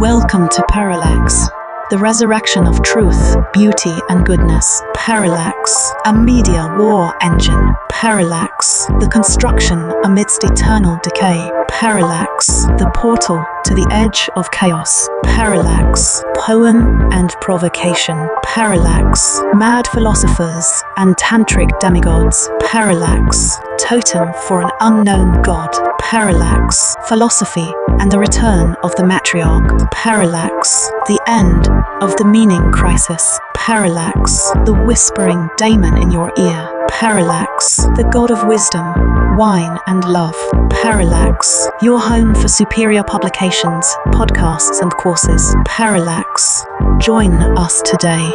Welcome to Parallax, the resurrection of truth, beauty, and goodness. Parallax, a media war engine. Parallax, the construction amidst eternal decay. Parallax, the portal to the edge of chaos. Parallax, poem and provocation. Parallax, mad philosophers and tantric demigods. Parallax, totem for an unknown god. Parallax, philosophy and the return of the matriarch. Parallax, the end of the meaning crisis. Parallax, the whispering daemon in your ear. Parallax, the god of wisdom, wine and love. Parallax, your home for superior publications, podcasts and courses. Parallax, join us today.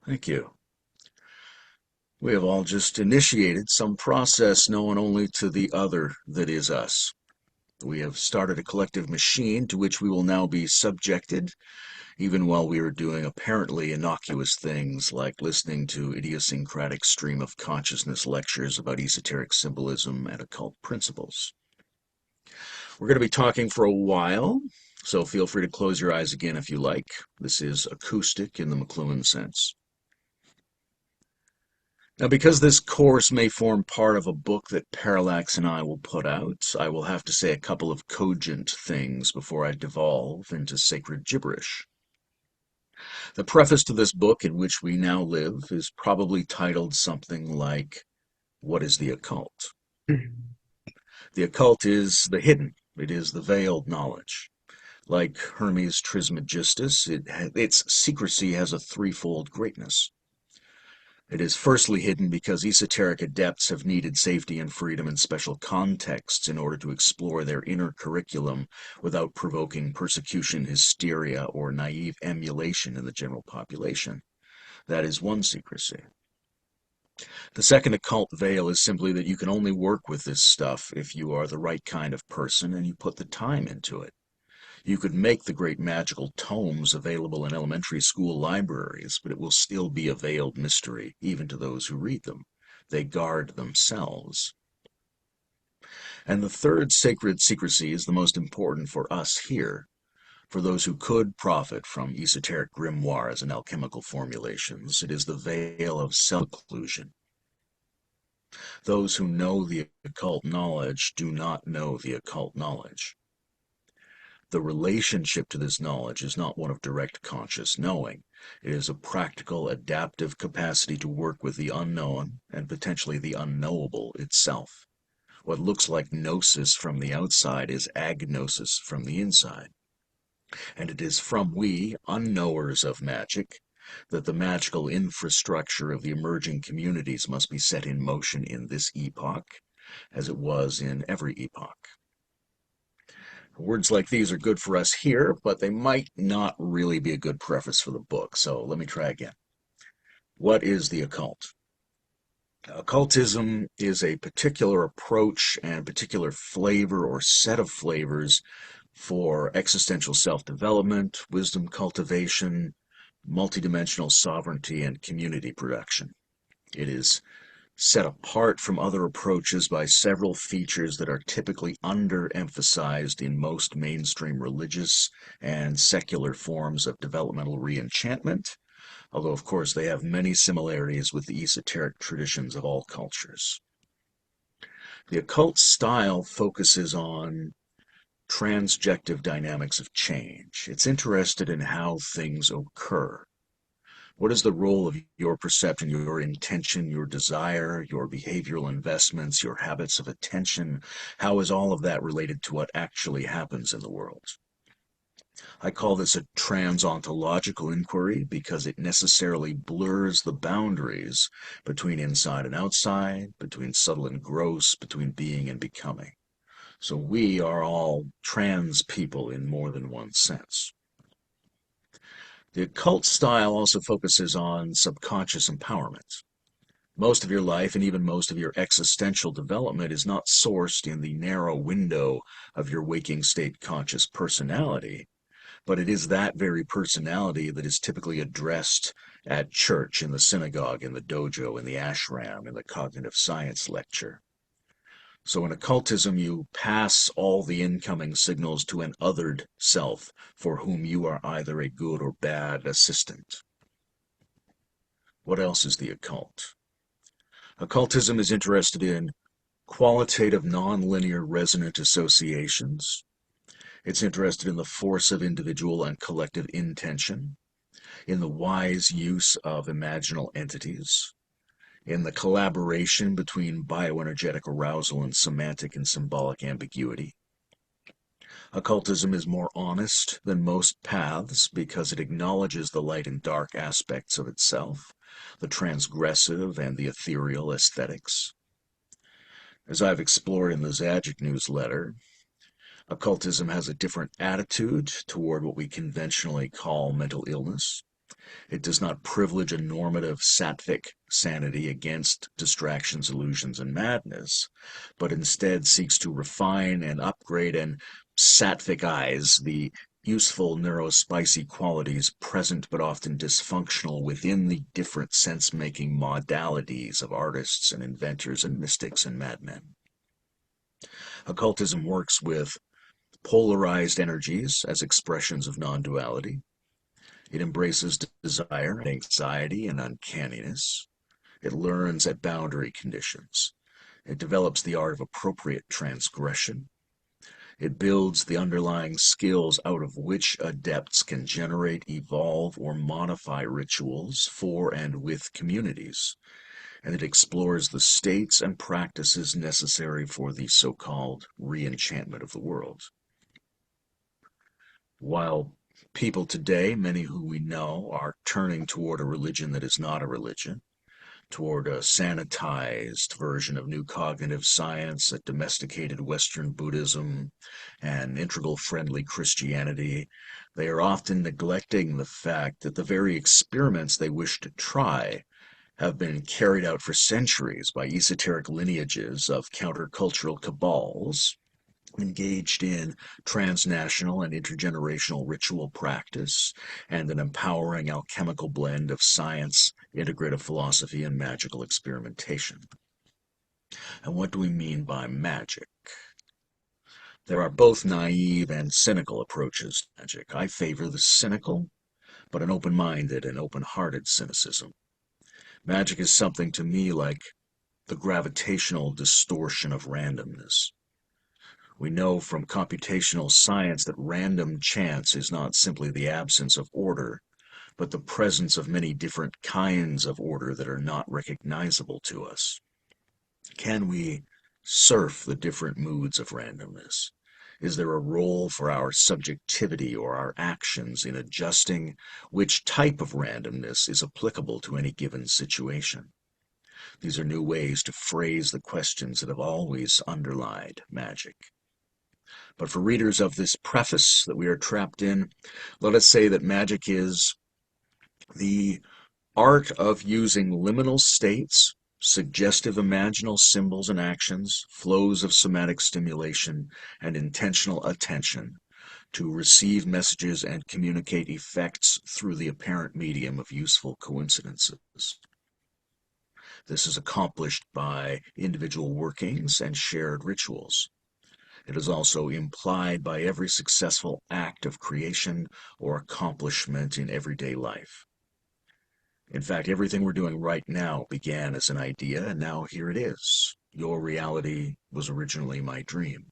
Thank you. We have all just initiated some process known only to the other that is us. We have started a collective machine to which we will now be subjected, even while we are doing apparently innocuous things like listening to idiosyncratic stream of consciousness lectures about esoteric symbolism and occult principles. We're going to be talking for a while, so feel free to close your eyes again if you like. This is acoustic in the McLuhan sense. Now, because this course may form part of a book that Parallax and I will put out, I will have to say a couple of cogent things before I devolve into sacred gibberish. The preface to this book in which we now live is probably titled something like, "What is the Occult?" The occult is the hidden. It is the veiled knowledge. Like Hermes Trismegistus, its secrecy has a threefold greatness. It is firstly hidden because esoteric adepts have needed safety and freedom in special contexts in order to explore their inner curriculum without provoking persecution, hysteria, or naive emulation in the general population. That is one secrecy. The second occult veil is simply that you can only work with this stuff if you are the right kind of person and you put the time into it. You could make the great magical tomes available in elementary school libraries, but it will still be a veiled mystery, even to those who read them. They guard themselves. And the third sacred secrecy is the most important for us here, for those who could profit from esoteric grimoires and alchemical formulations. It is the veil of self-occlusion. Those who know the occult knowledge do not know the occult knowledge. The relationship to this knowledge is not one of direct conscious knowing. It is a practical, adaptive capacity to work with the unknown and potentially the unknowable itself. What looks like gnosis from the outside is agnosis from the inside. And it is from we, unknowers of magic, that the magical infrastructure of the emerging communities must be set in motion in this epoch, as it was in every epoch. Words like these are good for us here, but they might not really be a good preface for the book, so let me try again. What is the occult? Occultism is a particular approach and particular flavor or set of flavors for existential self-development, wisdom cultivation, multidimensional sovereignty, and community production. It is set apart from other approaches by several features that are typically underemphasized in most mainstream religious and secular forms of developmental re-enchantment, although of course they have many similarities with the esoteric traditions of all cultures. The occult style focuses on transjective dynamics of change. It's interested in how things occur. What is the role of your perception, your intention, your desire, your behavioral investments, your habits of attention? How is all of that related to what actually happens in the world? I call this a trans-ontological inquiry because it necessarily blurs the boundaries between inside and outside, between subtle and gross, between being and becoming. So we are all trans people in more than one sense. The occult style also focuses on subconscious empowerment. Most of your life and even most of your existential development is not sourced in the narrow window of your waking state conscious personality, But it is that very personality that is typically addressed at church, in the synagogue, in the dojo, in the ashram, in the cognitive science lecture. So in occultism, you pass all the incoming signals to an othered self for whom you are either a good or bad assistant. What else is the occult? Occultism is interested in qualitative nonlinear resonant associations. It's interested in the force of individual and collective intention, in the wise use of imaginal entities, in the collaboration between bioenergetic arousal and semantic and symbolic ambiguity. Occultism is more honest than most paths because it acknowledges the light and dark aspects of itself, the transgressive and the ethereal aesthetics. As I've explored in the Zajic newsletter, occultism has a different attitude toward what we conventionally call mental illness. It does not privilege a normative sattvic sanity against distractions, illusions, and madness, but instead seeks to refine and upgrade and sattvicize the useful neurospicy qualities present but often dysfunctional within the different sense-making modalities of artists and inventors and mystics and madmen. Occultism works with polarized energies as expressions of non-duality. It embraces desire, anxiety, and uncanniness. It learns at boundary conditions. It develops the art of appropriate transgression. It builds the underlying skills out of which adepts can generate, evolve, or modify rituals for and with communities. And it explores the states and practices necessary for the so-called re-enchantment of the world. While people today, many who we know, are turning toward a religion that is not a religion, toward a sanitized version of new cognitive science, a domesticated Western Buddhism, and integral-friendly Christianity, they are often neglecting the fact that the very experiments they wish to try have been carried out for centuries by esoteric lineages of countercultural cabals engaged in transnational and intergenerational ritual practice and an empowering alchemical blend of science, integrative philosophy, and magical experimentation. And what do we mean by magic? There are both naive and cynical approaches to magic. I favor the cynical, but an open-minded and open-hearted cynicism. Magic is something to me like the gravitational distortion of randomness. We know from computational science that random chance is not simply the absence of order, but the presence of many different kinds of order that are not recognizable to us. Can we surf the different moods of randomness? Is there a role for our subjectivity or our actions in adjusting which type of randomness is applicable to any given situation? These are new ways to phrase the questions that have always underlied magic. But for readers of this preface that we are trapped in, let us say that magic is the art of using liminal states, suggestive imaginal symbols and actions, flows of somatic stimulation, and intentional attention to receive messages and communicate effects through the apparent medium of useful coincidences. This is accomplished by individual workings and shared rituals. It is also implied by every successful act of creation or accomplishment in everyday life. In fact, everything we're doing right now began as an idea, and now here it is. Your reality was originally my dream.